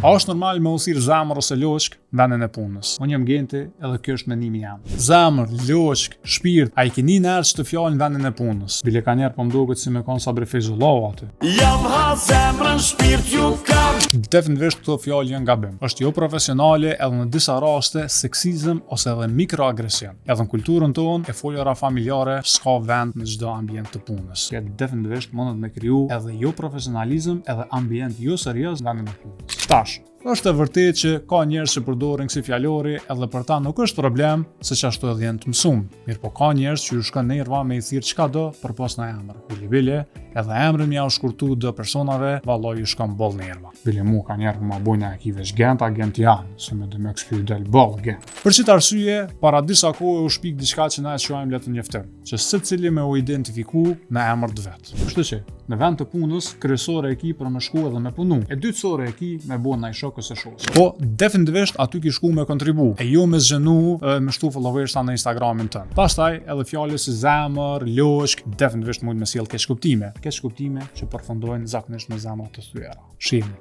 A është normal me usir zemër ose loçk vendin e punës? Unë jam Genti edhe kjo është mendimi jam. Zemër, loçk, shpirt, a i keni nërë që të fjallin vendin e punës? Bile ka njerë po mdoget si me konë Sabri Feyzullahu aty. Jam ha zemrën, shpirt ju kam. Definitivisht këto fjallë janë gabim. Është jo profesionale edhe në disa raste seksizëm ose edhe mikroagresion. Edhe në kulturën tonë e foljara familjare s'ka vend në çdo ambient të punës. Ja definitivisht mundet me kriju edhe jo profesionalizëm edhe ambient jo serioz vendin e punës. Tash, është e vërtetë që ka njerëz që përdorin kësi fjalori edhe për ta nuk është problem se ashtu edhe janë të mësuar. Mirë po ka njerëz që ju shkon nerva me i thirr çka do përpos në emër. Bile, edhe emrin mja u shkurtu do personave, vallai ju shkon boll nerva. Bile mu ka njerë ma bujnë e kivesh gent janë, se me dhe me kështu del boll gent. Për qëtë arsye, para disa kohë u shpik diçka që na e quajmë letë njeftim, që secili me u identifiku me emër të vet. Kështu që, në vend të punës, kryesore e ki për me shku edhe me punu, e dytësore e ki me bo naj shok ose shoqë. Po, definitivisht aty ki shku me kontribu, e jo me zgjenu me shtu followersa në Instagramin tënë. Pastaj, edhe fjallës si zemër, loçk, definitivisht mund me sjell keq kuptime që përfundojnë zakonisht me zemra të thyera. Shihni.